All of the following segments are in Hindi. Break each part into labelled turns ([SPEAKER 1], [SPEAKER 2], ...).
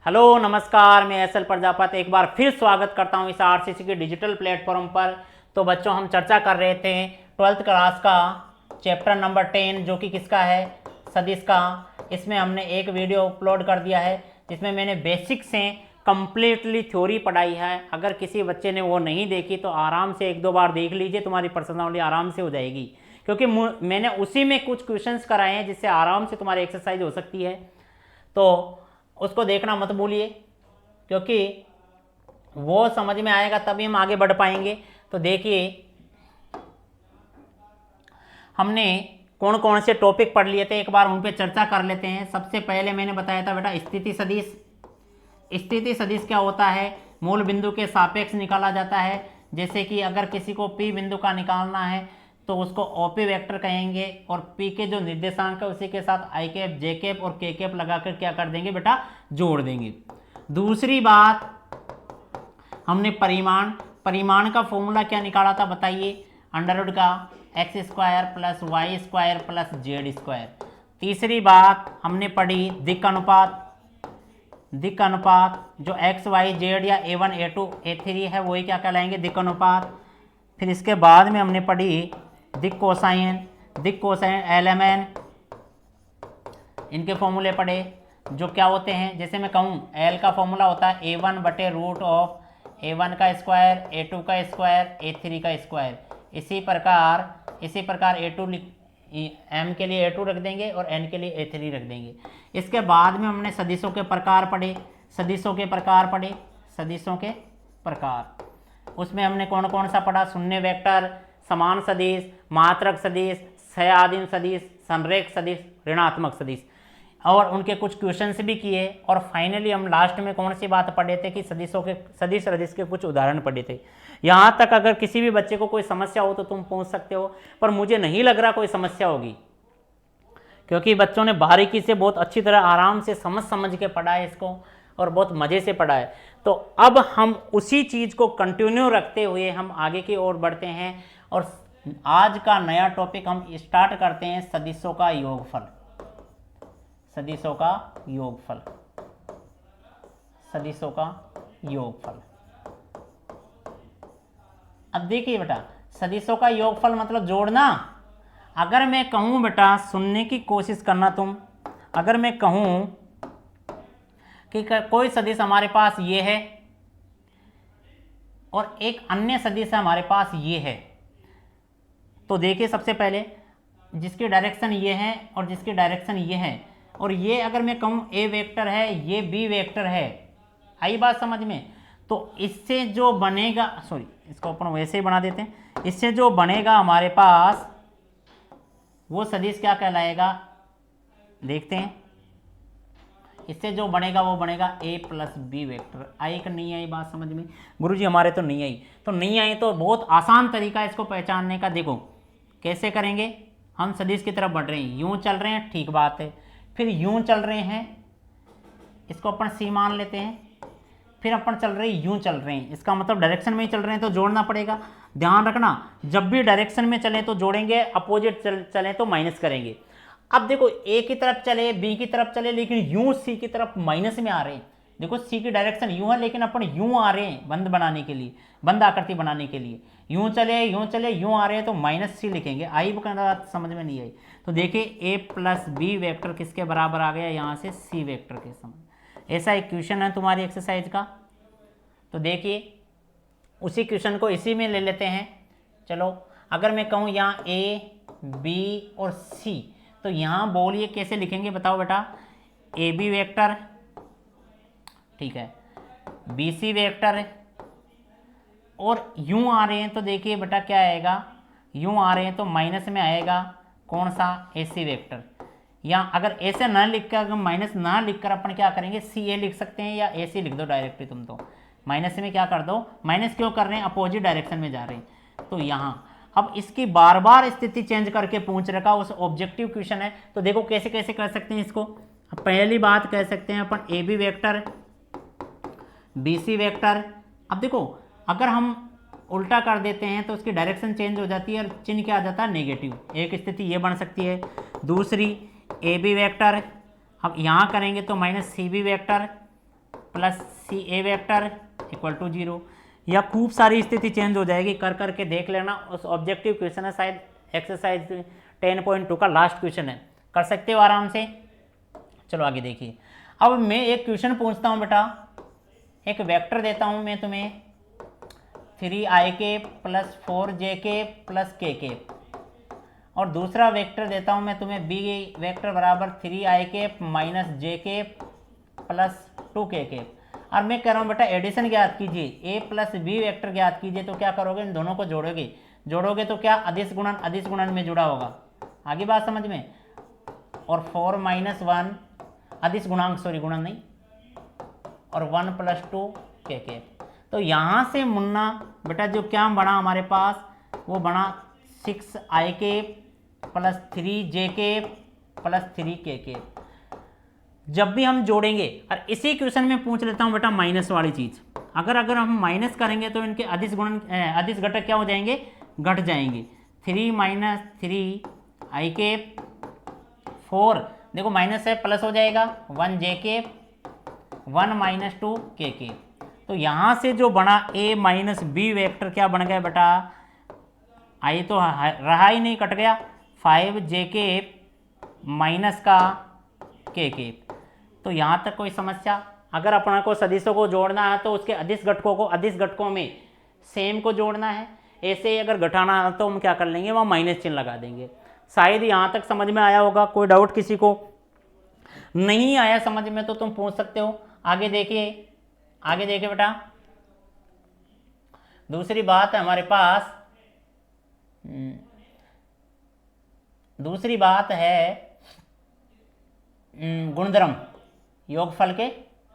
[SPEAKER 1] हेलो नमस्कार, मैं एस एल प्रजापति एक बार फिर स्वागत करता हूं इस आरसीसी के डिजिटल प्लेटफॉर्म पर। तो बच्चों, हम चर्चा कर रहे थे 12th क्लास का चैप्टर नंबर 10 जो कि किसका है, सदिश का। इसमें हमने एक वीडियो अपलोड कर दिया है जिसमें मैंने बेसिक से कंप्लीटली थ्योरी पढ़ाई है। अगर किसी बच्चे ने वो नहीं देखी तो आराम से एक दो बार देख लीजिए, तुम्हारी पर्सनालिटी आराम से हो जाएगी, क्योंकि मैंने उसी में कुछ क्वेश्चंस कराए हैं जिससे आराम से तुम्हारी एक्सरसाइज हो सकती है। तो उसको देखना मत भूलिए, क्योंकि वो समझ में आएगा तभी हम आगे बढ़ पाएंगे। तो देखिए, हमने कौन कौन से टॉपिक पढ़ लिए थे, एक बार उन पे चर्चा कर लेते हैं। सबसे पहले मैंने बताया था बेटा स्थिति सदिश। स्थिति सदिश क्या होता है, मूल बिंदु के सापेक्ष निकाला जाता है। जैसे कि अगर किसी को पी बिंदु का निकालना है तो उसको ओपी वेक्टर कहेंगे, और पी के जो निर्देशांक है उसी के साथ आई कैप, जे कैप और के कैप लगाकर क्या कर देंगे बेटा, जोड़ देंगे। दूसरी बात, हमने परिमाण का फॉर्मूला क्या निकाला था बताइए, अंडरवुड का X square plus Y square plus Z square. तीसरी बात हमने पढ़ी दिक् अनुपात जो एक्स वाई जेड या A1 A2 A3 है वही क्या कहलाएंगे, दिक् अनुपात। फिर इसके बाद में हमने पढ़ी दिक् कोसाइन LMN, इनके फॉर्मूले पढ़े जो क्या होते हैं। जैसे मैं कहूँ एल का फॉर्मूला होता है A1/√A1 का स्क्वायर, A2 का स्क्वायर, A3 का स्क्वायर। इसी प्रकार A2 M के लिए A2 रख देंगे और N के लिए A3 रख देंगे। इसके बाद में हमने सदिशों के प्रकार पढ़े। उसमें हमने कौन कौन सा पढ़ा, शून्य वेक्टर, समान सदिश, मात्रक सदिश, सयाधीन सदिश, संरेख सदिश, ऋणात्मक सदिश, और उनके कुछ क्वेश्चंस भी किए। और फाइनली हम लास्ट में कौन सी बात पढ़े थे कि सदिश सदिश के कुछ उदाहरण पढ़े थे। यहाँ तक अगर किसी भी बच्चे को कोई समस्या हो तो तुम पूछ सकते हो, पर मुझे नहीं लग रहा कोई समस्या होगी, क्योंकि बच्चों ने बारीकी से बहुत अच्छी तरह आराम से समझ के पढ़ा है इसको, और बहुत मज़े से पढ़ा है। तो अब हम उसी चीज़ को कंटिन्यू रखते हुए हम आगे की ओर बढ़ते हैं, और आज का नया टॉपिक हम स्टार्ट करते हैं सदिशों का योगफल। अब देखिए बेटा, सदिशों का योगफल मतलब जोड़ना। अगर मैं कहूं बेटा, सुनने की कोशिश करना तुम, अगर मैं कहूं कि कोई सदिश हमारे पास ये है और एक अन्य सदिश हमारे पास ये है, तो देखिए सबसे पहले जिसकी डायरेक्शन ये है और जिसकी डायरेक्शन ये है, और ये अगर मैं कहूं ए वेक्टर है, ये बी वेक्टर है, आई बात समझ में। तो इससे जो बनेगा, सॉरी इसको अपन वैसे ही बना देते हैं, इससे जो बनेगा हमारे पास वो सदिश क्या कहलाएगा, देखते हैं। इससे जो बनेगा वो बनेगा a प्लस बी वेक्टर। आई कि नहीं आई बात समझ में गुरुजी? हमारे तो नहीं आई। तो बहुत आसान तरीका है इसको पहचानने का। देखो कैसे करेंगे, हम सदिश की तरफ बढ़ रहे हैं, यूं चल रहे हैं, ठीक बात है। फिर यूं चल रहे हैं, इसको अपन सी मान लेते हैं। फिर अपन चल रहे हैं, यूं चल रहे हैं, इसका मतलब डायरेक्शन में ही चल रहे हैं तो जोड़ना पड़ेगा। ध्यान रखना, जब भी डायरेक्शन में चले तो जोड़ेंगे, अपोजिट चले तो माइनस करेंगे। अब देखो ए की तरफ चले, बी की तरफ चले, लेकिन यूं सी की तरफ माइनस में आ रहे हैं। देखो सी की डायरेक्शन यूं है, लेकिन अपन यूं आ रहे हैं बंद आकृति बनाने के लिए। यूं चले यूं आ रहे हैं तो माइनस सी लिखेंगे। आई बात समझ में नहीं आई? तो देखिए ए प्लस बी वेक्टर किसके बराबर आ गया, यहाँ से सी वेक्टर के समान। ऐसा एक क्वेश्चन है तुम्हारी एक्सरसाइज का। तो देखिए उसी क्वेश्चन को इसी में ले लेते हैं। चलो अगर मैं कहूँ यहाँ ए बी और सी, तो यहाँ बोलिए कैसे लिखेंगे बताओ बेटा। ए बी वेक्टर, ठीक है, बी सी वेक्टर, और यूं आ रहे हैं तो देखिए बेटा क्या आएगा, यूं आ रहे हैं तो माइनस में आएगा कौन सा, ए सी वेक्टर। या अगर ऐसे ना लिखकर, अगर माइनस ना लिखकर अपन क्या करेंगे, सी ए लिख सकते हैं, या ए सी लिख दो डायरेक्टली। तुम तो माइनस में क्या कर दो, माइनस क्यों कर रहे हैं, अपोजिट डायरेक्शन में जा रहे हैं। तो यहाँ अब इसकी बार बार स्थिति चेंज करके पूछ रखा, उस ऑब्जेक्टिव क्वेश्चन है। तो देखो कैसे कैसे कर सकते हैं इसको। पहली बात कह सकते हैं अपन A B vector B C vector. अब देखो अगर हम उल्टा कर देते हैं तो उसकी डायरेक्शन चेंज हो जाती है और चिन्ह क्या आ जाता है, नेगेटिव। एक स्थिति ये बन सकती है। दूसरी ए बी वेक्टर, हम यहाँ करेंगे तो minus C B vector, plus C A vector equal to 0। या खूब सारी स्थिति चेंज हो जाएगी, कर करके देख लेना। उस ऑब्जेक्टिव क्वेश्चन है, शायद एक्सरसाइज 10.2 का लास्ट क्वेश्चन है, कर सकते हो आराम से। चलो आगे देखिए। अब मैं एक क्वेश्चन पूछता हूँ बेटा, एक वेक्टर देता हूँ मैं तुम्हें 3ik plus 4jk plus kk, और दूसरा वेक्टर देता हूँ मैं तुम्हें b वेक्टर बराबर 3ik minus jk plus 2kk। और मैं कह रहा हूँ बेटा एडिशन ज्ञात कीजिए, a प्लस b वेक्टर ज्ञात कीजिए। तो क्या करोगे, इन दोनों को जोड़ोगे तो क्या अदिश गुणन में जुड़ा होगा। आगे बात समझ में। और 4 माइनस 1 अदिश गुणांक, सॉरी गुणन नहीं, और 1 प्लस 2 kk। तो यहाँ से मुन्ना बेटा जो क्या बना हमारे पास, वो बना 6ik plus 3jk plus 3kk। जब भी हम जोड़ेंगे, और इसी क्वेश्चन में पूछ लेता हूँ बेटा माइनस वाली चीज़, अगर हम माइनस करेंगे तो इनके अदिश घटक क्या हो जाएंगे, घट जाएंगे। 3 माइनस 3ik 4, देखो माइनस है प्लस हो जाएगा 1jk 1 माइनस 2kk। तो यहाँ से जो बना a माइनस बी वेक्टर क्या बन गया बेटा, आई तो रहा ही नहीं, कट गया 5jk माइनस का kk। तो यहाँ तक कोई समस्या। अगर अपना को सदिशों को जोड़ना है तो उसके अदिश घटकों को अदिश घटकों में सेम को जोड़ना है। ऐसे ही अगर घटाना है तो हम क्या कर लेंगे, वहाँ माइनस चिन्ह लगा देंगे। शायद यहाँ तक समझ में आया होगा। कोई डाउट किसी को नहीं आया समझ में तो तुम पूछ सकते हो। आगे देखिए बेटा, दूसरी बात है हमारे पास, दूसरी बात है गुणधर्म, योगफल के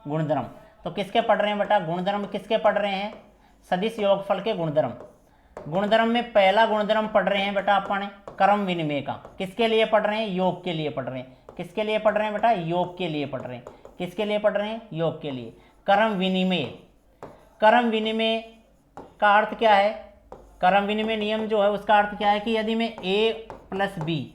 [SPEAKER 1] गुणधर्म। तो किसके पढ़ रहे हैं बेटा, गुणधर्म किसके पढ़ रहे हैं, सदिश योगफल के गुणधर्म। गुणधर्म में पहला गुणधर्म पढ़ रहे हैं बेटा अपन क्रम विनिमय का। किसके लिए पढ़ रहे हैं, योग के लिए पढ़ रहे हैं। किसके लिए पढ़ रहे हैं बेटा, योग के लिए पढ़ रहे हैं। किसके लिए पढ़ रहे हैं, योग के लिए। क्रम विनिमय, क्रम विनिमय का अर्थ क्या है, क्रम विनिमय नियम जो है उसका अर्थ क्या है कि यदि मैं a प्लस बी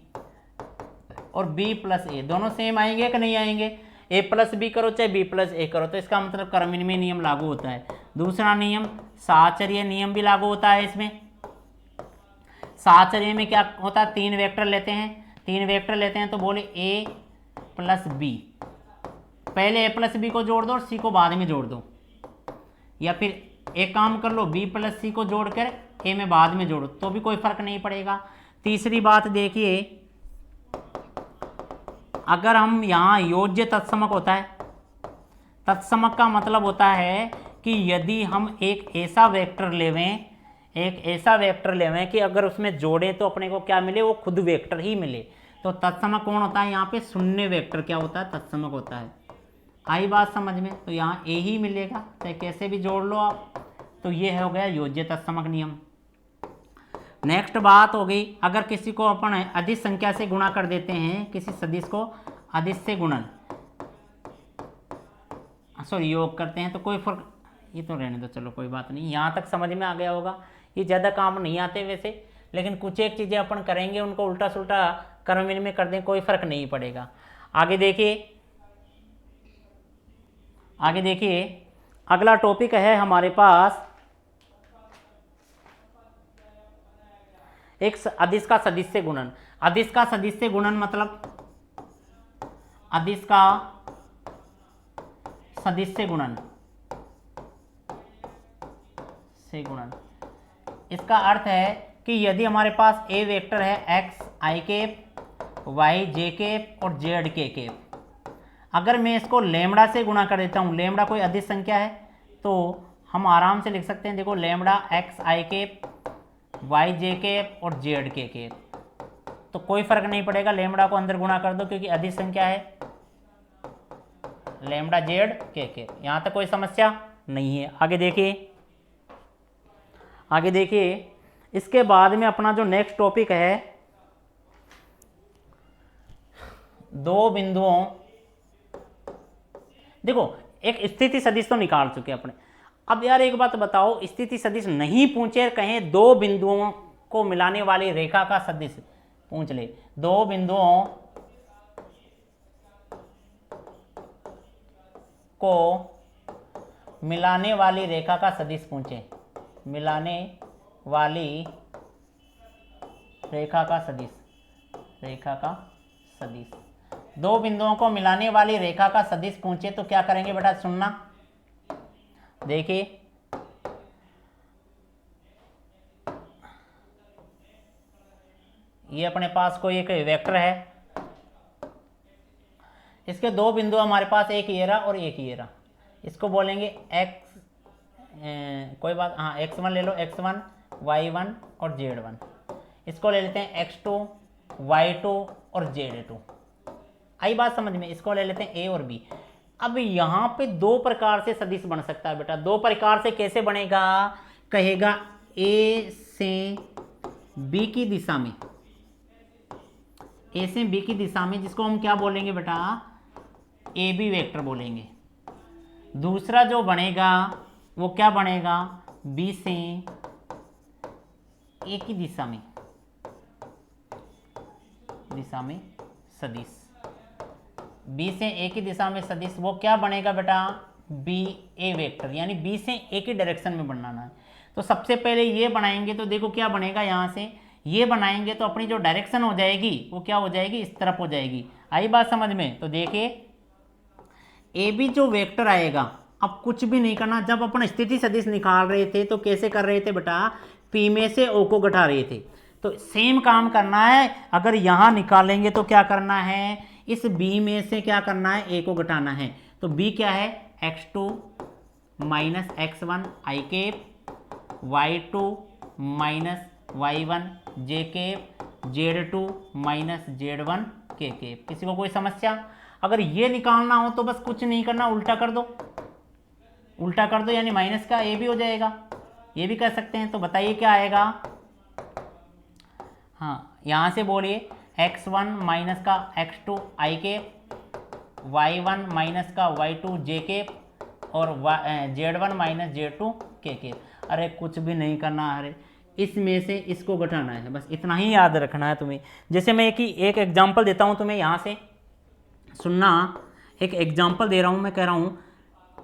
[SPEAKER 1] और b प्लस ए दोनों सेम आएंगे कि नहीं आएंगे, a प्लस बी करो चाहे b प्लस ए करो, तो इसका मतलब क्रम विनिमय नियम लागू होता है। दूसरा नियम साहचर्य नियम भी लागू होता है इसमें। साहचर्य में क्या होता है, 3 वेक्टर लेते हैं तो बोले a प्लस बी, पहले a प्लस बी को जोड़ दो और c को बाद में जोड़ दो, या फिर एक काम कर लो b प्लस सी को जोड़कर a में बाद में जोड़ो तो भी कोई फर्क नहीं पड़ेगा। तीसरी बात देखिए, अगर हम यहाँ योज्य तत्समक होता है, तत्समक का मतलब होता है कि यदि हम एक ऐसा वेक्टर लेवें कि अगर उसमें जोड़ें तो अपने को क्या मिले, वो खुद वेक्टर ही मिले। तो तत्समक कौन होता है, यहाँ पे शून्य वेक्टर क्या होता है, तत्समक होता है। आई बात समझ में। तो यहाँ ए ही मिलेगा, चाहे कैसे भी जोड़ लो आप। तो ये हो गया योज्य तत्समक नियम। नेक्स्ट बात हो गई, अगर किसी को अपन अदिश संख्या से गुणा कर देते हैं, किसी सदिश को अदिश से गुणन योग करते हैं तो कोई फर्क, ये तो रहने दो, चलो कोई बात नहीं, यहाँ तक समझ में आ गया होगा। ये ज़्यादा काम नहीं आते वैसे, लेकिन कुछ एक चीज़ें अपन करेंगे उनको उल्टा सुल्टा क्रम विनिमय कर दें, कोई फर्क नहीं पड़ेगा। आगे देखिए अगला टॉपिक है हमारे पास एक अदिश का सदिश से गुणन। अदिश का सदिश से गुणन मतलब अदिश का सदिश से गुणन इसका अर्थ है कि यदि हमारे पास a वेक्टर है x i cap y j cap और z k कैप, अगर मैं इसको लेमड़ा से गुणा कर देता हूँ, लेमड़ा कोई अदिश संख्या है तो हम आराम से लिख सकते हैं, देखो lambda x i cap y j cap और z k कैप, तो कोई फर्क नहीं पड़ेगा, लेमड़ा को अंदर गुणा कर दो क्योंकि अदिश संख्या है लेमड़ा z k कैप। यहाँ तक कोई समस्या नहीं है। आगे देखिए इसके बाद में अपना जो नेक्स्ट टॉपिक है, दो बिंदुओं, देखो एक स्थिति सदिश तो निकाल चुके अपने। अब यार एक बात बताओ, स्थिति सदिश नहीं पूछे, कहें दो बिंदुओं को मिलाने वाली रेखा का सदिश पूछ ले, दो बिंदुओं को मिलाने वाली रेखा का सदिश पूछे, मिलाने वाली रेखा का सदिश, रेखा का सदिश, दो बिंदुओं को मिलाने वाली रेखा का सदिश पूछे तो क्या करेंगे बेटा, सुनना। देखिए ये अपने पास कोई एक वेक्टर है, इसके दो बिंदु हमारे पास, एक ये रहा और एक ये रहा, इसको बोलेंगे एक्स, कोई बात, हाँ x1 ले लो, x1 y1 और z1, इसको ले लेते हैं x2 y2 और z2। आई बात समझ में, इसको ले लेते हैं a और b। अब यहाँ पे दो प्रकार से सदिश बन सकता है बेटा, दो प्रकार से कैसे बनेगा, कहेगा a से b की दिशा में, a से b की दिशा में, जिसको हम क्या बोलेंगे बेटा, ए बी वेक्टर बोलेंगे। दूसरा जो बनेगा वो क्या बनेगा, बी से ए की दिशा में सदिश, बी से ए की दिशा में सदिश, वो क्या बनेगा बेटा, बी ए वेक्टर, यानी बी से ए की डायरेक्शन में बनाना है। तो सबसे पहले ये बनाएंगे तो देखो क्या बनेगा, यहाँ से ये बनाएंगे तो अपनी जो डायरेक्शन हो जाएगी वो क्या हो जाएगी, इस तरफ हो जाएगी। आई बात समझ में। तो देखिए ए बी जो वेक्टर आएगा, अब कुछ भी नहीं करना, जब अपन स्थिति सदिश निकाल रहे थे तो कैसे कर रहे थे बेटा, पी में से ओ को घटा रहे थे, तो सेम काम करना है। अगर यहाँ निकालेंगे तो क्या करना है, इस बी में से क्या करना है, ए को घटाना है। तो बी क्या है, x2 minus x1 i cap, y2 minus y1 j cap, z2 minus z1 k cap. किसी को कोई समस्या? अगर ये निकालना हो तो बस कुछ नहीं करना, उल्टा कर दो, उल्टा कर दो, यानी माइनस का ए भी हो जाएगा, ये भी कर सकते हैं। तो बताइए क्या आएगा, हाँ यहाँ से बोलिए x1 माइनस का x2 आई केप, y1 माइनस का y2 जे केप और z1 माइनस z2 के केप। अरे कुछ भी नहीं करना, अरे इसमें से इसको घटाना है, बस इतना ही याद रखना है तुम्हें। जैसे मैं एक एग्जांपल देता हूँ तुम्हें, यहाँ से सुनना, एक एग्जांपल दे रहा हूँ, मैं कह रहा हूँ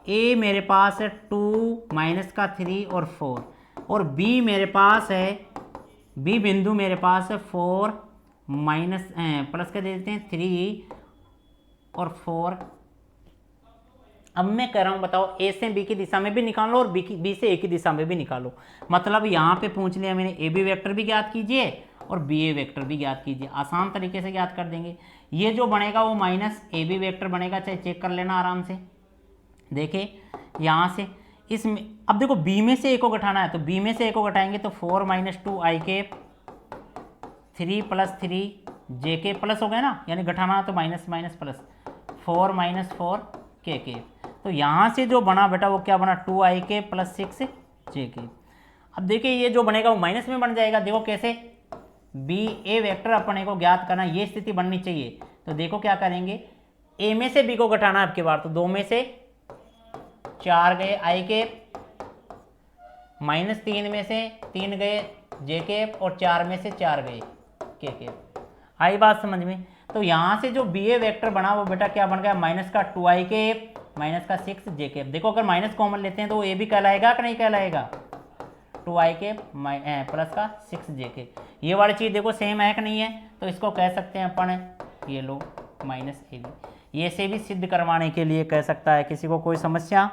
[SPEAKER 1] ए मेरे पास है 2 माइनस का 3 और 4, और बी मेरे पास है, बी बिंदु मेरे पास है 4 माइनस प्लस का दे देते हैं 3 और 4। अब मैं कह रहा हूँ बताओ, ए से बी की दिशा में भी निकालो और बी से ए की दिशा में भी निकालो। मतलब यहाँ पे पूछ लिया मैंने, ए बी वेक्टर भी ज्ञात कीजिए और बी ए वेक्टर भी ज्ञात कीजिए, आसान तरीके से ज्ञात कर देंगे। ये जो बनेगा वो माइनस ए बी वेक्टर बनेगा, चाहे चेक कर लेना आराम से। देखिए यहाँ से इसमें, अब देखो बी में से ए को घटाना है, तो बी में से ए को घटाएंगे तो 4 माइनस 2 आई केप, 3 प्लस 3 जे के प्लस हो गया ना, यानी घटाना तो माइनस माइनस प्लस, 4 माइनस 4 के केप। तो यहाँ से जो बना बेटा वो क्या बना, 2 आई के प्लस 6 जे के। अब देखिए ये जो बनेगा वो माइनस में बन जाएगा। देखो कैसे, बी ए वेक्टर अपने को ज्ञात करना, ये स्थिति बननी चाहिए। तो देखो क्या करेंगे, ए में से बी को घटाना है आपके बार, तो 2 में से 4 गए आई केप, माइनस 3 में से 3 गए जे केप और 4 में से 4 गए के केप। आई बात समझ में। तो यहाँ से जो बी ए वेक्टर बना वो बेटा क्या बन गया, माइनस का 2 आई केप माइनस का 6 जे केप। देखो अगर माइनस कॉमन लेते हैं तो ए भी कहलाएगा कि नहीं कहलाएगा, 2 आई केप प्लस का 6 जे केप। ये वाली चीज़ देखो सेम है कि नहीं है, तो इसको कह सकते हैं अपन, ये लो माइनस ए बी। ये से भी सिद्ध करवाने के लिए कह सकता है, किसी को कोई समस्या,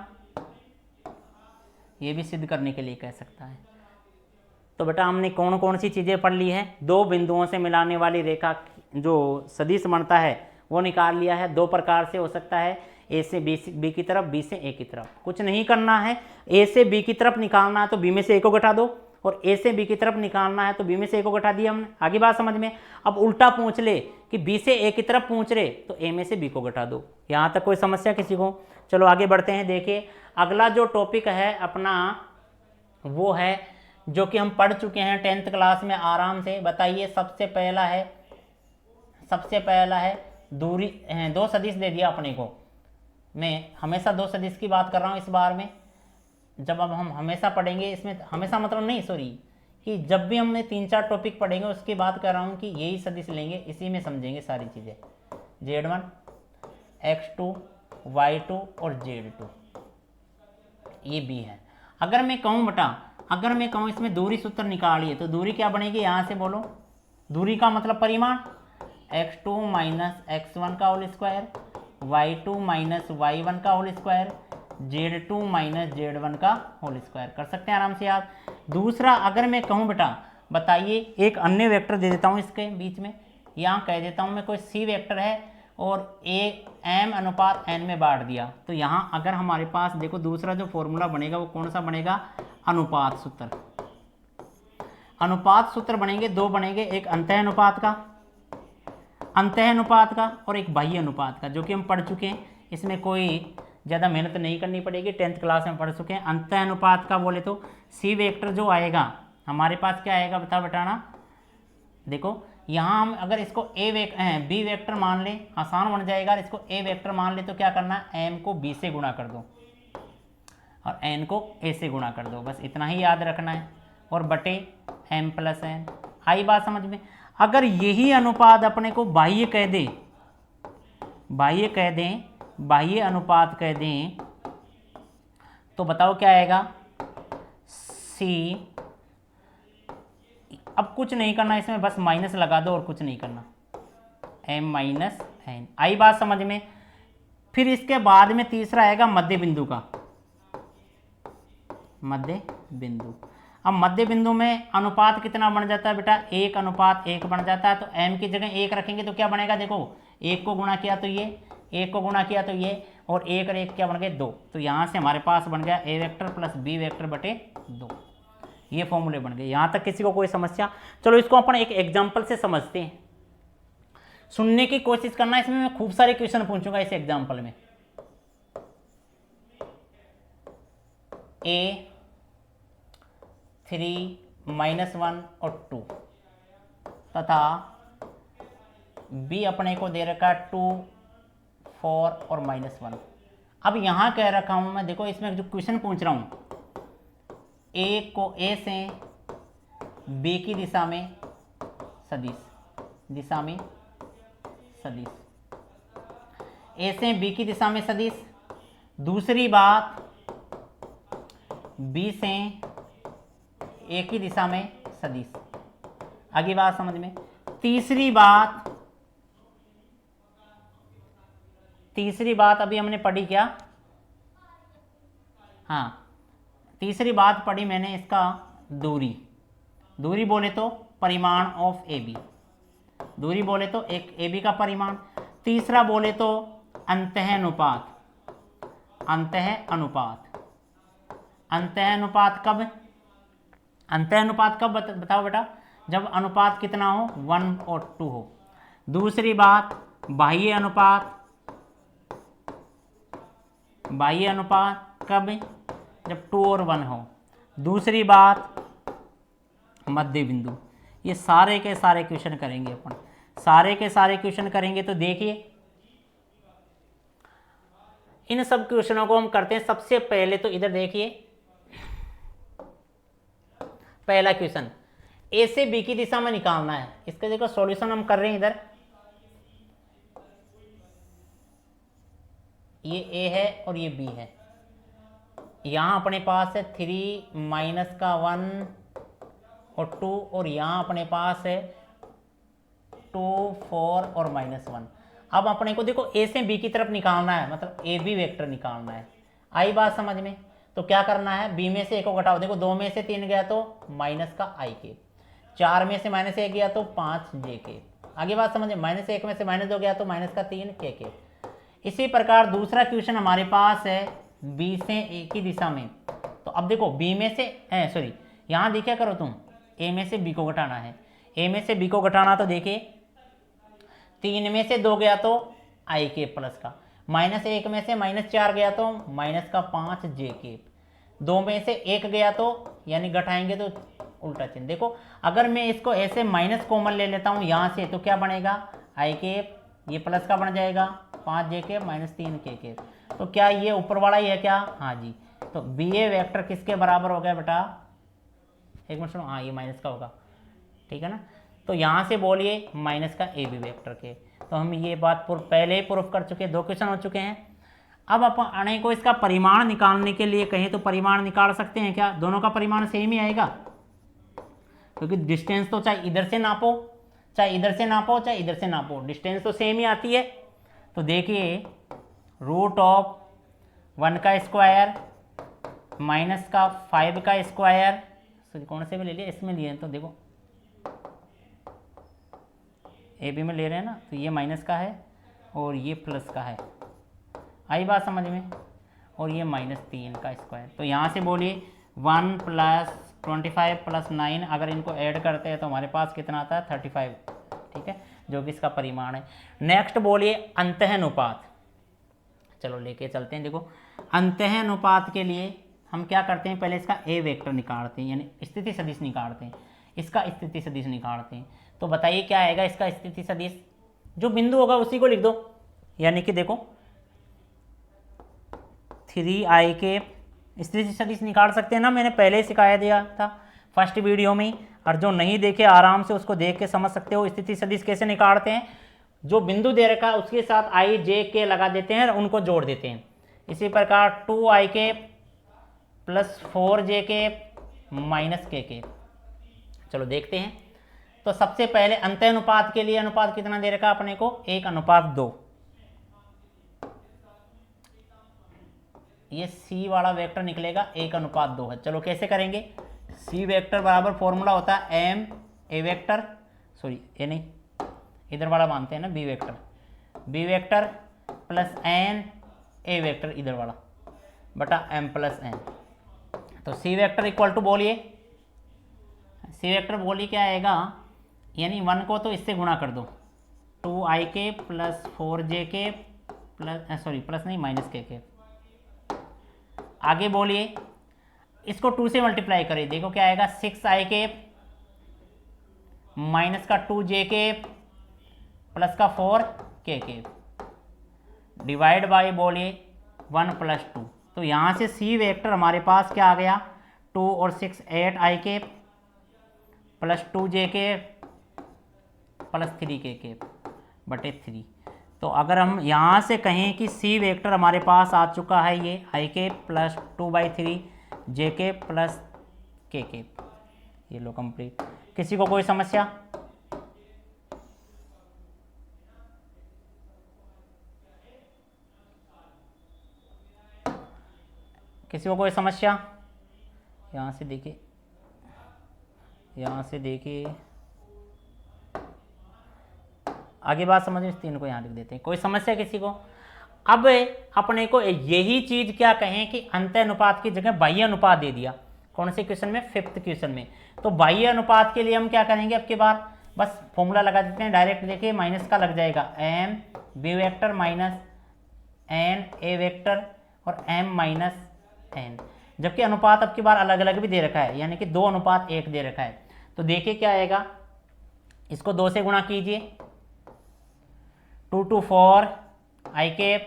[SPEAKER 1] ये भी सिद्ध करने के लिए कह सकता है। तो बेटा हमने कौन कौन सी चीज़ें पढ़ ली है, दो बिंदुओं से मिलाने वाली रेखा जो सदिश बनता है वो निकाल लिया है। दो प्रकार से हो सकता है, ए से बी की तरफ, बी से ए की तरफ। कुछ नहीं करना है, ए से बी की तरफ निकालना है तो बी में से ए को घटा दो, और ए से बी की तरफ निकालना है तो बी में से ए को घटा दिया हमने। आगे बात समझ में। अब उल्टा पूछ ले कि बी से ए की तरफ पूछ रहे तो ए में से बी को घटा दो। यहाँ तक कोई समस्या किसी को? चलो आगे बढ़ते हैं। देखिए अगला जो टॉपिक है अपना वो है जो कि हम पढ़ चुके हैं 10th क्लास में आराम से। बताइए सबसे पहला है दूरी, दो सदिश दे दिया अपने को। मैं हमेशा दो सदिश की बात कर रहा हूँ इस बार में, जब अब हम हमेशा पढ़ेंगे, इसमें हमेशा मतलब नहीं, सॉरी, कि जब भी हमने 3-4 टॉपिक पढ़ेंगे उसकी बात कर रहा हूँ कि यही सदिश लेंगे, इसी में समझेंगे सारी चीज़ें। Z1, X2, Y2 और Z2, ये बी है। अगर मैं कहूँ बेटा, अगर मैं कहूँ इसमें दूरी सूत्र निकालिए तो दूरी क्या बनेगी, यहाँ से बोलो, दूरी का मतलब परिमाण x2 माइनस x1 का whole square, y2 minus y1 का whole square, z2 minus z1 का होल स्क्वायर। कर सकते हैं आराम से आप। दूसरा अगर मैं कहूँ बेटा, बताइए एक अन्य वेक्टर दे देता हूँ इसके बीच में, यहाँ कह देता हूँ मैं कोई सी वेक्टर है और ए m अनुपात n में बांट दिया, तो यहाँ अगर हमारे पास देखो दूसरा जो फॉर्मूला बनेगा वो कौन सा बनेगा, अनुपात सूत्र। अनुपात सूत्र बनेंगे, दो बनेंगे, एक अंतः अनुपात का, अंतः अनुपात का, और एक बाह्य अनुपात का, जो कि हम पढ़ चुके हैं, इसमें कोई ज़्यादा मेहनत नहीं करनी पड़ेगी, 10th क्लास में पढ़ चुके हैं। अंतः अनुपात का बोले तो सी वेक्टर जो आएगा हमारे पास क्या आएगा बताना। देखो यहाँ हम अगर इसको बी वेक्टर मान लें, आसान बन जाएगा। इसको ए वेक्टर मान ले तो क्या करना है, एम को बी से गुणा कर दो और एन को ए से गुणा कर दो, बस इतना ही याद रखना है, और बटे एम प्लस एन। आई बात समझ में। अगर यही अनुपात अपने को बाह्य कह दें, बाह्य अनुपात कह दें, तो बताओ क्या आएगा, सी। अब कुछ नहीं करना इसमें, बस माइनस लगा दो और कुछ नहीं करना, एम माइनस एन। आई बात समझ में। फिर इसके बाद में तीसरा आएगा मध्य बिंदु का, मध्य बिंदु। अब मध्य बिंदु में अनुपात कितना बन जाता है बेटा, 1:1 बन जाता है। तो m की जगह 1 रखेंगे तो क्या बनेगा, देखो 1 को गुणा किया तो ये, 1 को गुणा किया तो ये, और 1 और 1 क्या बन गए 2। तो यहाँ से हमारे पास बन गया a vector plus b vector बटे 2। ये फॉर्मूले बन गए। यहाँ तक किसी को कोई समस्या? चलो इसको अपन एक एग्जाम्पल से समझते हैं, सुनने की कोशिश करना। इसमें मैं खूब सारे क्वेश्चन पूछूंगा इस एग्जाम्पल में। a 3 -1 और 2 तथा b अपने को दे रखा 2 4 और -1। अब यहाँ कह रखा हूँ मैं, देखो इसमें जो क्वेश्चन पूछ रहा हूँ, a से b की दिशा में सदिश, a से b की दिशा में सदिश। दूसरी बात b से a की दिशा में सदिश। आगे बात समझ में। तीसरी बात अभी हमने पढ़ी क्या, हाँ तीसरी बात पढ़ी मैंने, इसका दूरी बोले तो परिमाण ऑफ ए बी, दूरी बोले तो एक ए बी का परिमाण। तीसरा बोले तो अंतः अनुपात कब बताओ बेटा, जब अनुपात कितना हो, 1 और 2 हो। दूसरी बात बाह्य अनुपात कब, जब 2 और 1 हो। दूसरी बात मध्य बिंदु। ये सारे के सारे क्वेश्चन करेंगे अपन, सारे के सारे क्वेश्चन करेंगे। तो देखिए इन सब क्वेश्चनों को हम करते हैं। सबसे पहले तो इधर देखिए, पहला क्वेश्चन ए से बी की दिशा में निकालना है। इसका देखो सॉल्यूशन हम कर रहे हैं। इधर ये ए है और ये बी है। यहाँ अपने पास है 3 -1 और 2, और यहाँ अपने पास है 2 4 और -1। अब अपने को देखो ए से बी की तरफ निकालना है, मतलब ए बी वेक्टर निकालना है। आई बात समझ में। तो क्या करना है, बी में से ए को घटाओ। देखो 2 में से 3 गया तो माइनस का आई के, 4 में से -1 गया तो 5 जे के। आगे बात समझे। -1 में से -2 गया तो माइनस का 3 के। इसी प्रकार दूसरा क्वेश्चन हमारे पास है बी से ए की दिशा में। तो अब देखो बी में से यहाँ देखा करो तुम, ए में से बी को घटाना है। ए में से बी को घटाना तो देखिए 3 में से 2 गया तो आई के प्लस का, -1 में से -4 गया तो माइनस का 5 जे के, 2 में से 1 गया तो यानी घटाएंगे तो उल्टा चिन्ह। देखो अगर मैं इसको ऐसे माइनस कॉमन ले लेता हूँ यहाँ से, तो क्या बनेगा, आई के ये प्लस का बन जाएगा 5 जे के -3 के। तो क्या ये ऊपर वाला ही है क्या, हाँ जी। तो बी ए वेक्टर किसके बराबर हो गया बेटा, एक मिनट सुनो, हाँ ये माइनस का होगा, ठीक है ना। तो यहाँ से बोलिए माइनस का ए बी वेक्टर के। तो हम ये बात पहले ही प्रूफ कर चुके हैं, 2 क्वेश्चन हो चुके हैं। अब अपने को इसका परिमाण निकालने के लिए कहें तो परिमाण निकाल सकते हैं क्या? दोनों का परिमाण सेम ही आएगा, क्योंकि डिस्टेंस तो चाहे इधर से नापो चाहे इधर से नापो चाहे इधर से नापो, डिस्टेंस तो सेम ही आती है। तो देखिए रूट ऑफ 1 का स्क्वायर माइनस का 5 का स्क्वायर, कौन से में ले लिया, इसमें लिए हैं तो देखो ए बी में ले रहे हैं ना, तो ये माइनस का है और ये प्लस का है, आई बात समझ में, और ये -3 का स्क्वायर। तो यहाँ से बोलिए 1 + 25 + 9, अगर इनको ऐड करते हैं तो हमारे पास कितना आता है 35, ठीक है, जो कि इसका परिमाण है। नेक्स्ट बोलिए अंतःनुपात, चलो लेके चलते हैं। देखो अंतःनुपात के लिए हम क्या करते हैं, पहले इसका ए वेक्टर निकालते हैं, यानी स्थिति सदिश निकालते हैं, इसका स्थिति सदिश निकालते हैं। तो बताइए क्या आएगा इसका स्थिति सदिश, जो बिंदु होगा उसी को लिख दो, यानी कि देखो 3i के स्थिति सदिश निकाल सकते हैं ना, मैंने पहले ही सिखाया दिया था फर्स्ट वीडियो में, और जो नहीं देखे आराम से उसको देख के समझ सकते हो स्थिति सदिश कैसे निकालते हैं। जो बिंदु दे रखा है उसके साथ i j k लगा देते हैं और उनको जोड़ देते हैं। इसी प्रकार 2i k + 4j k - k k। चलो देखते हैं। तो सबसे पहले अंतःनुपात के लिए अनुपात कितना दे रखा है अपने को, 1:2। ये C वाला वेक्टर निकलेगा 1:2 है। चलो कैसे करेंगे, C वेक्टर बराबर फॉर्मूला होता है m a वेक्टर, सॉरी ए नहीं, इधर वाला मानते हैं ना, B vector plus n a vector इधर वाला बटा m + n। तो C वेक्टर इक्वल टू बोलिए, C वेक्टर बोलिए क्या आएगा, यानी 1 को तो इससे गुणा कर दो, 2i k + 4j k plus नहीं -k k। आगे बोलिए इसको 2 से मल्टीप्लाई करिए, देखो क्या आएगा, 6i k माइनस का 2j k प्लस का 4k k डिवाइड बाय बोलिए 1 + 2। तो यहाँ से C वेक्टर हमारे पास क्या आ गया, 2 और 6 8i k plus 2j k plus 3k k बटे 3। तो अगर हम यहाँ से कहें कि C वेक्टर हमारे पास आ चुका है ये i k + 2/3 j k plus k k, ये लो कंप्लीट। किसी को कोई समस्या, किसी को कोई समस्या, यहाँ से देखिए, यहाँ से देखिए आगे बात समझ में, 3 को यहाँ लिख देते हैं। कोई समस्या किसी को? अब अपने को यही चीज क्या कहें कि अंतःनुपात की जगह बाह्य अनुपात दे दिया, कौन से क्वेश्चन में, 5th क्वेश्चन में। तो बाह्य अनुपात के लिए हम क्या करेंगे, अब के बाद बस फॉर्मूला लगा देते हैं डायरेक्ट, देखिए माइनस का लग जाएगा m b vector minus n a vector और m - n, जबकि अनुपात अब की बार अलग अलग भी दे रखा है, यानी कि 2:1 दे रखा है। तो देखिए क्या आएगा, इसको 2 से गुणा कीजिए, 2 × 4 i k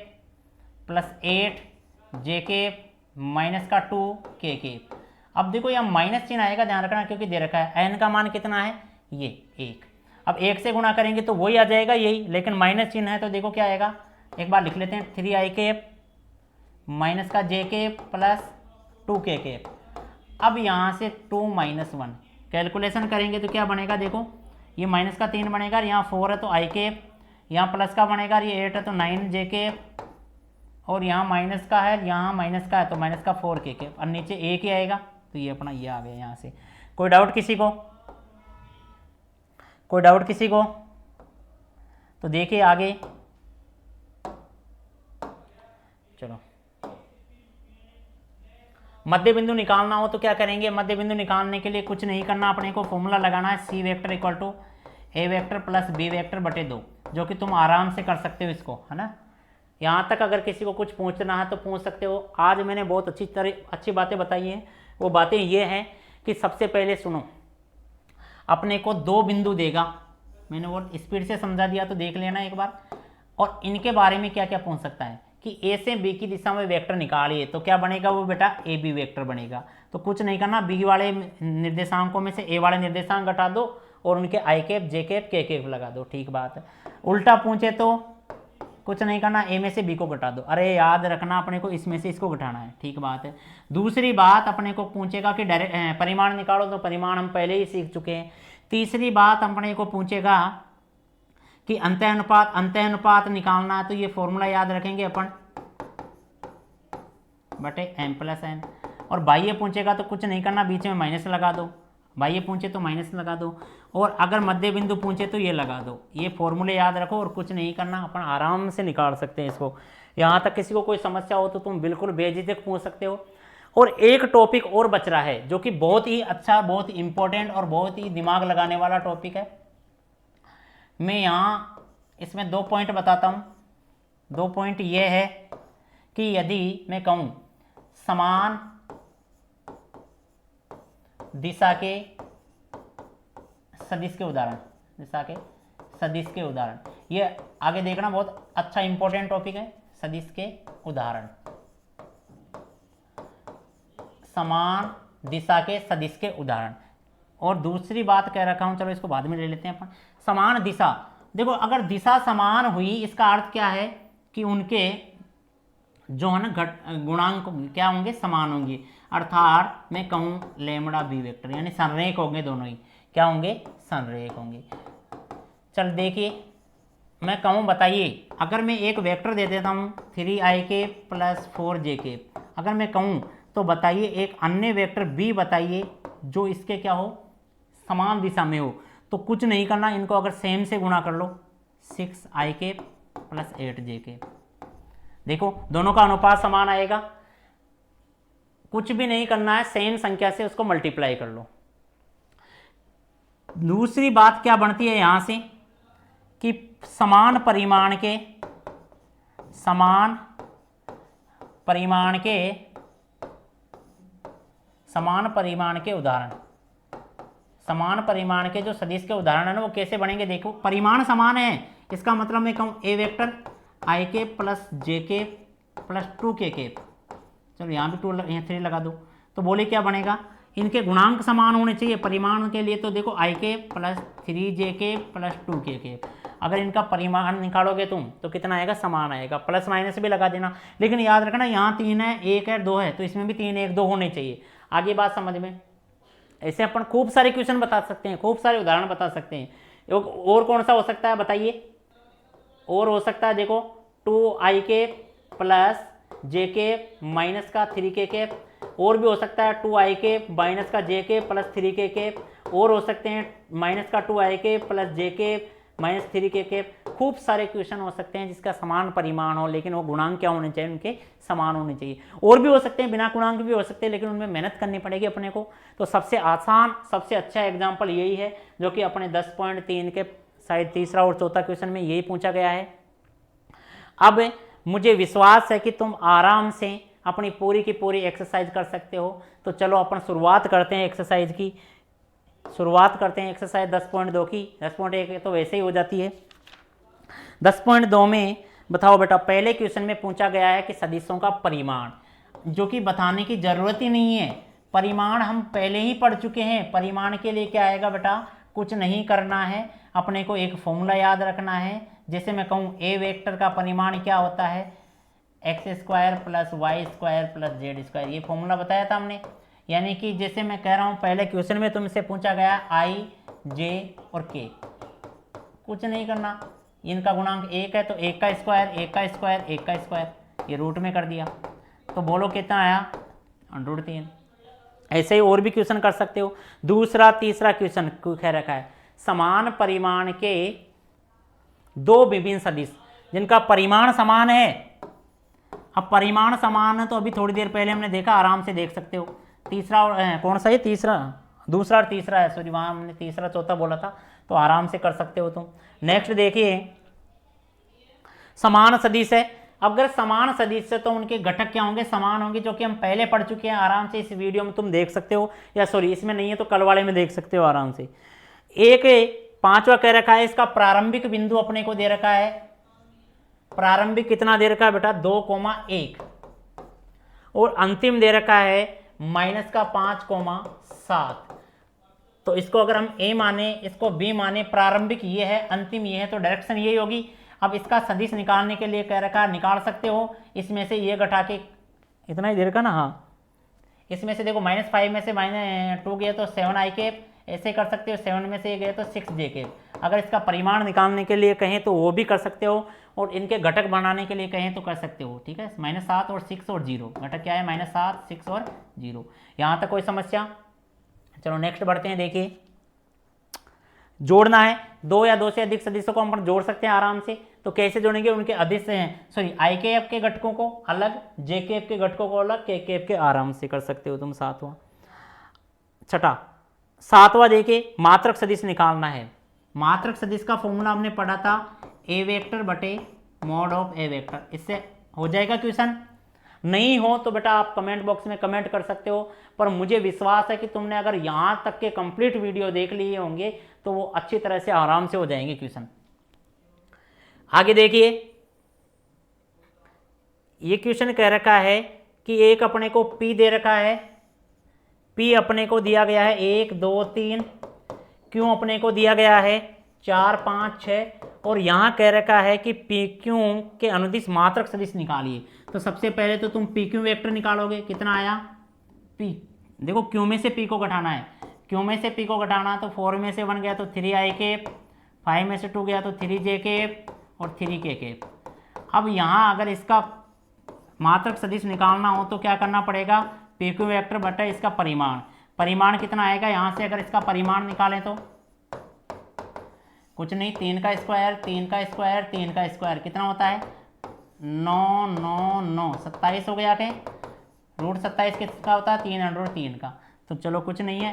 [SPEAKER 1] plus 8 j k minus का 2 k k। अब देखो यहाँ माइनस चिन्ह आएगा, ध्यान रखना, क्योंकि दे रखा है n का मान कितना है, ये 1। अब 1 से गुणा करेंगे तो वही आ जाएगा यही, लेकिन माइनस चिन्ह है तो देखो क्या आएगा, एक बार लिख लेते हैं, 3i k माइनस का j k plus 2k k। अब यहाँ से 2 - 1 कैलकुलेशन करेंगे तो क्या बनेगा, देखो ये माइनस का 3 बनेगा, यहाँ 4 है तो i k, यहाँ प्लस का बनेगा, ये 8 है तो 9 j k, और यहाँ माइनस का है, यहाँ माइनस का है तो माइनस का 4k k, और नीचे 1 ही आएगा, तो ये अपना ये आ गया यहाँ से। कोई डाउट किसी को, कोई डाउट किसी को? तो देखिए आगे, चलो मध्य बिंदु निकालना हो तो क्या करेंगे, मध्य बिंदु निकालने के लिए कुछ नहीं करना, अपने को फॉर्मूला लगाना है, C vector equal to a vector plus b vector बटे 2, जो कि तुम आराम से कर सकते हो इसको, है ना। यहाँ तक अगर किसी को कुछ पूछना है तो पूछ सकते हो। आज मैंने बहुत अच्छी बातें बताई हैं। वो बातें ये हैं कि सबसे पहले सुनो, अपने को 2 बिंदु देगा, मैंने वो स्पीड से समझा दिया तो देख लेना एक बार, और इनके बारे में क्या क्या पूछ सकता है कि a से b की दिशा में वेक्टर निकालिए, तो क्या बनेगा वो बेटा ए बी वेक्टर बनेगा। तो कुछ नहीं करना, b वाले निर्देशांकों में से a वाले निर्देशांक घटा दो और उनके i cap j cap k cap लगा दो, ठीक बात है। उल्टा पूछे तो कुछ नहीं करना, ए में से बी को घटा दो। अरे याद रखना अपने को इसमें से इसको घटाना है, ठीक बात है। दूसरी बात अपने को पूछेगा कि डायरेक्ट परिमाण निकालो, तो परिमाण हम पहले ही सीख चुके हैं। तीसरी बात अपने को पूछेगा कि अंत्य अनुपात निकालना है, तो ये फॉर्मूला याद रखेंगे अपन बटे m+n। और बाह्य पूछेगा तो कुछ नहीं करना, बीच में माइनस लगा दो, बाह्य पूछे तो माइनस लगा दो, और अगर मध्य बिंदु पूछे तो ये लगा दो। ये फॉर्मूले याद रखो और कुछ नहीं करना, अपन आराम से निकाल सकते हैं इसको। यहाँ तक किसी को कोई समस्या हो तो तुम बिल्कुल बेझिझक पूछ सकते हो। और एक टॉपिक और बच रहा है जो कि बहुत ही अच्छा, बहुत ही इंपॉर्टेंट और बहुत ही दिमाग लगाने वाला टॉपिक है। मैं यहाँ इसमें 2 पॉइंट बताता हूँ। 2 पॉइंट ये है कि यदि मैं कहूँ समान दिशा के सदिश के उदाहरण, दिशा के सदिश के उदाहरण, ये आगे देखना बहुत अच्छा इंपॉर्टेंट टॉपिक है। सदिश के उदाहरण, समान दिशा के सदिश के उदाहरण। और दूसरी बात कह रखा हूं, चलो इसको बाद में ले लेते हैं अपन। समान दिशा, देखो अगर दिशा समान हुई इसका अर्थ क्या है कि उनके जो है ना गुणांक क्या होंगे, समान होंगे। अर्थात मैं कहूँ लैम्बडा बी वेक्टर, यानी संरेख होंगे दोनों ही, क्या होंगे, संरेख होंगे। चल देखिए, मैं कहूँ बताइए, अगर मैं एक वेक्टर दे देता हूँ 3ik + 4jk, अगर मैं कहूँ तो बताइए एक अन्य वेक्टर b बताइए जो इसके क्या हो, समान दिशा में हो। तो कुछ नहीं करना, इनको अगर सेम से गुणा कर लो, 6ik + 8jk। देखो दोनों का अनुपात समान आएगा, कुछ भी नहीं करना है, सेम संख्या से उसको मल्टीप्लाई कर लो। दूसरी बात क्या बनती है यहां से कि समान परिमाण के उदाहरण, समान परिमाण के जो सदिश के उदाहरण है ना वो कैसे बनेंगे। देखो परिमाण समान है, इसका मतलब मैं कहूँ ए वेक्टर ik + jk + 2kk, चलो यहाँ भी 2 यहाँ 3 लगा दो, तो बोले क्या बनेगा, इनके गुणांक समान होने चाहिए परिमाण के लिए। तो देखो ik + 3jk + 2kk, अगर इनका परिमाण निकालोगे तुम तो कितना आएगा, समान आएगा। प्लस माइनस भी लगा देना, लेकिन याद रखना यहाँ 3 है, 1 है, 2 है, तो इसमें भी 3 1 2 होने चाहिए। आगे बात समझ में। ऐसे अपन खूब सारे क्वेश्चन बता सकते हैं, खूब सारे उदाहरण बता सकते हैं। और कौन सा हो सकता है बताइए, और हो सकता है देखो 2ik + jk - 3kk, और भी हो सकता है 2ik - jk + 3kk, और हो सकते हैं -2ik + jk - 3kk। खूब सारे क्वेश्चन हो सकते हैं जिसका समान परिमाण हो, लेकिन वो गुणांक क्या होने चाहिए, उनके समान होने चाहिए। और भी हो सकते हैं बिना गुणांक भी हो सकते हैं, लेकिन उनमें मेहनत करनी पड़ेगी अपने को। तो सबसे आसान, सबसे अच्छा एग्जाम्पल यही है जो कि अपने 10.3 के शायद तीसरा और चौथा क्वेश्चन में यही पूछा गया है। अब मुझे विश्वास है कि तुम आराम से अपनी पूरी की पूरी एक्सरसाइज कर सकते हो। तो चलो अपन शुरुआत करते हैं एक्सरसाइज की, शुरुआत करते हैं एक्सरसाइज 10.2 की। 10.1 तो वैसे ही हो जाती है। 10.2 में बताओ बेटा, पहले क्वेश्चन में पूछा गया है कि सदिशों का परिमाण, जो कि बताने की जरूरत ही नहीं है, परिमाण हम पहले ही पढ़ चुके हैं। परिमाण के लिए क्या आएगा बेटा, कुछ नहीं करना है, अपने को एक फॉर्मूला याद रखना है। जैसे मैं कहूँ ए वेक्टर का परिमाण क्या होता है, x² + y² + z², ये फॉर्मूला बताया था हमने। यानी कि जैसे मैं कह रहा हूँ पहले क्वेश्चन में तुमसे पूछा गया i, j और k, कुछ नहीं करना, इनका गुणांक 1 है तो 1 का स्क्वायर, 1 का स्क्वायर, 1 का स्क्वायर, ये रूट में कर दिया। तो बोलो कितना आया, √3। ऐसे ही और भी क्वेश्चन कर सकते हो। दूसरा तीसरा क्वेश्चन कह रखा है, समान परिमाण के 2 विभिन्न सदिश जिनका परिमाण समान है। अब परिमाण समान है तो अभी थोड़ी देर पहले हमने देखा, आराम से देख सकते हो। तीसरा और कौन सा है, तीसरा, दूसरा और तीसरा है, सॉरी वहाँ हमने तीसरा चौथा बोला था, तो आराम से कर सकते हो तुम। नेक्स्ट देखिए, समान सदिश है। अगर समान सदिश है तो उनके घटक क्या होंगे, समान होंगे, जो कि हम पहले पढ़ चुके हैं। आराम से इस वीडियो में तुम देख सकते हो, या सॉरी इसमें नहीं है तो कल वाले में देख सकते हो आराम से। एक 5वां कह रखा है, इसका प्रारंभिक बिंदु अपने को दे रखा है, प्रारंभिक कितना दे रखा है बेटा, 2,1, और अंतिम दे रखा है -5,7। तो इसको अगर हम ए माने, इसको बी माने, प्रारंभिक ये है, अंतिम ये है, तो डायरेक्शन यही होगी। अब इसका सदिश निकालने के लिए कह रखा है, निकाल सकते हो इसमें से ये घटा के, इतना ही देर का ना, हाँ इसमें से देखो -5 में से -2 गया तो 7i, ऐसे कर सकते हो, 7 में से ये गए तो 6j। अगर इसका परिमाण निकालने के लिए कहें तो वो भी कर सकते हो, और इनके घटक बनाने के लिए कहें तो कर सकते हो। ठीक है, -7 और 6 और 0, घटक क्या है, -7, 6 और 0। यहाँ तक कोई समस्या? चलो नेक्स्ट बढ़ते हैं। देखिए जोड़ना है, 2 या 2 से अधिक सदिशों को हम जोड़ सकते हैं आराम से। तो कैसे जोड़ेंगे? उनके अदिश हैं, सॉरी i के घटकों को अलग, j के घटकों को अलग, k के आराम से कर सकते हो तुम। सातवां, छठा, सातवां देखिए मात्रक सदिश निकालना है। मात्रक सदिश का फॉर्मूला हमने पढ़ा था a वेक्टर बटे मॉड ऑफ a वेक्टर। इससे हो जाएगा क्वेश्चन? नहीं हो तो बेटा आप कमेंट बॉक्स में कमेंट कर सकते हो, पर मुझे विश्वास है कि तुमने अगर यहाँ तक के कंप्लीट वीडियो देख लिए होंगे तो वो अच्छी तरह से आराम से हो जाएंगे क्वेश्चन। आगे देखिए, ये क्वेश्चन कह रखा है कि एक अपने को P दे रखा है, P अपने को दिया गया है 1 2 3, Q अपने को दिया गया है 4 5 6, और यहाँ कह रखा है कि PQ के अनुदिश मात्रक सदिश निकालिए। तो सबसे पहले तो तुम PQ वेक्टर निकालोगे, कितना आया P, देखो Q में से P को घटाना है, Q में से P को घटाना, तो 4 में से 1 गया तो 3i, 5 में से 2 गया तो 3j और 3k। अब यहाँ अगर इसका मात्रक सदिश निकालना हो तो क्या करना पड़ेगा? PQ वेक्टर बटा इसका परिमाण, परिमाण कितना आएगा यहाँ से? अगर इसका परिमाण निकालें तो कुछ नहीं, 3 का स्क्वायर 3 का स्क्वायर 3 का स्क्वायर कितना होता है? 9 9 9, 27 हो गया के √27 किसका होता है? 3√3 का। तो चलो कुछ नहीं है,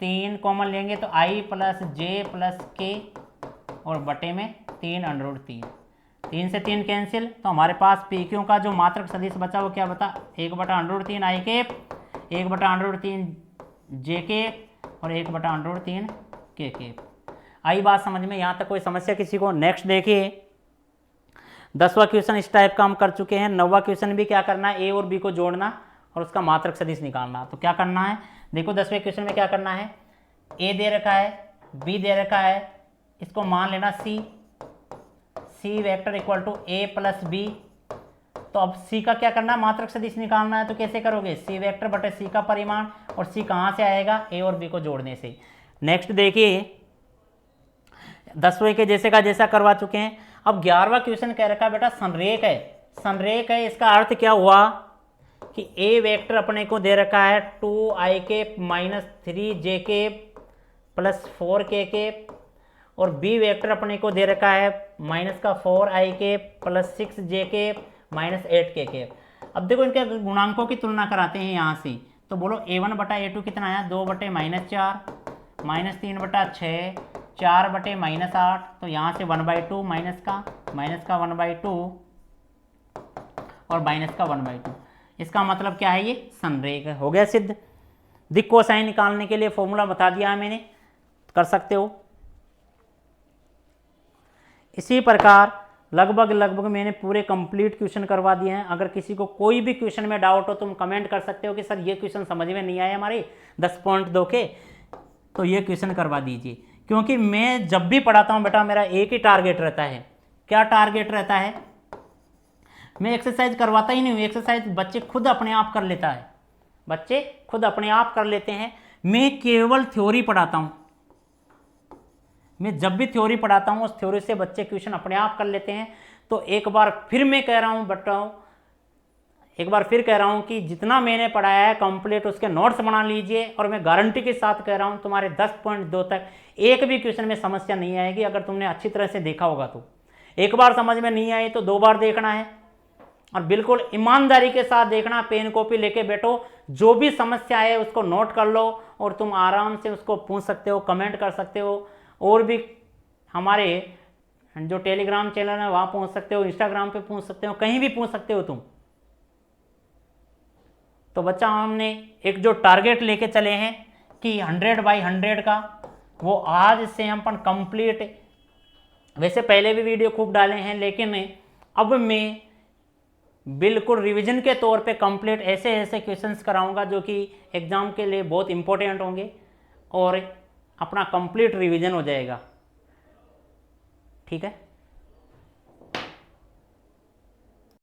[SPEAKER 1] 3 कॉमन लेंगे तो i + j + k और बटे में 3√3, 3 से 3 कैंसिल, तो हमारे पास PQ का जो मात्रक सदिश बचा वो क्या बता? 1/√3 i, 1/√3 j और 1/√3 k। आई बात समझ में? यहाँ तक कोई समस्या किसी को? नेक्स्ट देखिए, 10वां क्वेश्चन इस टाइप का हम कर चुके हैं। 9वां क्वेश्चन भी क्या करना है? ए और बी को जोड़ना और उसका मात्रक सदिश निकालना। तो क्या करना है? देखो 10वें क्वेश्चन में क्या करना है, ए दे रखा है, बी दे रखा है, इसको मान लेना C vector equal to A plus B. तो अब सी का क्या करना है? मात्रक सदिश निकालना है। तो कैसे करोगे? सी वेक्टर बटे सी का परिमाण, और सी कहाँ से आएगा? ए और बी को जोड़ने से। नेक्स्ट देखिए, 10वें के जैसे का जैसा करवा चुके हैं। अब 11वां क्वेश्चन कह रखा है बेटा संरेख है, संरेख है। इसका अर्थ क्या हुआ कि ए वेक्टर अपने को दे रखा है 2i - 3j + 4k, और बी वेक्टर अपने को दे रखा है -4i + 6j - 8k। अब देखो इनके गुणांकों की तुलना कराते हैं यहाँ से। तो बोलो a1 बटा a2 कितना आया? 2 बटे -4, -3 बटा 6, 4 बटे -8, तो यहाँ से 1/2 माइनस का 1/2 और माइनस का 1/2। इसका मतलब क्या है? ये संरेख है। हो गया सिद्ध। दिक् कोसाइन निकालने के लिए फॉर्मूला बता दिया है मैंने, कर सकते हो। इसी प्रकार लगभग मैंने पूरे कंप्लीट क्वेश्चन करवा दिए हैं। अगर किसी को कोई भी क्वेश्चन में डाउट हो तुम कमेंट कर सकते हो कि सर ये क्वेश्चन समझ में नहीं आए हमारे 10.2 के, तो ये क्वेश्चन करवा दीजिए। क्योंकि मैं जब भी पढ़ाता हूँ बेटा मेरा एक ही टारगेट रहता है। क्या टारगेट रहता है? मैं एक्सरसाइज करवाता ही नहीं हूँ, एक्सरसाइज बच्चे खुद अपने आप कर लेता है, बच्चे खुद अपने आप कर लेते हैं। मैं केवल थ्योरी पढ़ाता हूँ। मैं जब भी थ्योरी पढ़ाता हूँ उस थ्योरी से बच्चे क्वेश्चन अपने आप कर लेते हैं। तो एक बार फिर मैं कह रहा हूँ बताओ, एक बार फिर कह रहा हूँ कि जितना मैंने पढ़ाया है कंप्लीट उसके नोट्स बना लीजिए, और मैं गारंटी के साथ कह रहा हूँ तुम्हारे 10.2 तक एक भी क्वेश्चन में समस्या नहीं आएगी अगर तुमने अच्छी तरह से देखा होगा। तो एक बार समझ में नहीं आई तो 2 बार देखना है, और बिल्कुल ईमानदारी के साथ देखना। पेन कॉपी लेके बैठो, जो भी समस्या है उसको नोट कर लो और तुम आराम से उसको पूछ सकते हो, कमेंट कर सकते हो। और भी हमारे जो टेलीग्राम चैनल है वहाँ पूछ सकते हो, इंस्टाग्राम पे पूछ सकते हो, कहीं भी पूछ सकते हो तुम। तो बच्चा हमने एक जो टारगेट लेके चले हैं कि 100/100 का, वो आज से हम अपन कंप्लीट, वैसे पहले भी वीडियो खूब डाले हैं लेकिन अब मैं बिल्कुल रिवीजन के तौर पे कंप्लीट ऐसे ऐसे क्वेश्चंस कराऊंगा जो कि एग्ज़ाम के लिए बहुत इंपॉर्टेंट होंगे और अपना कंप्लीट रिवीजन हो जाएगा। ठीक है।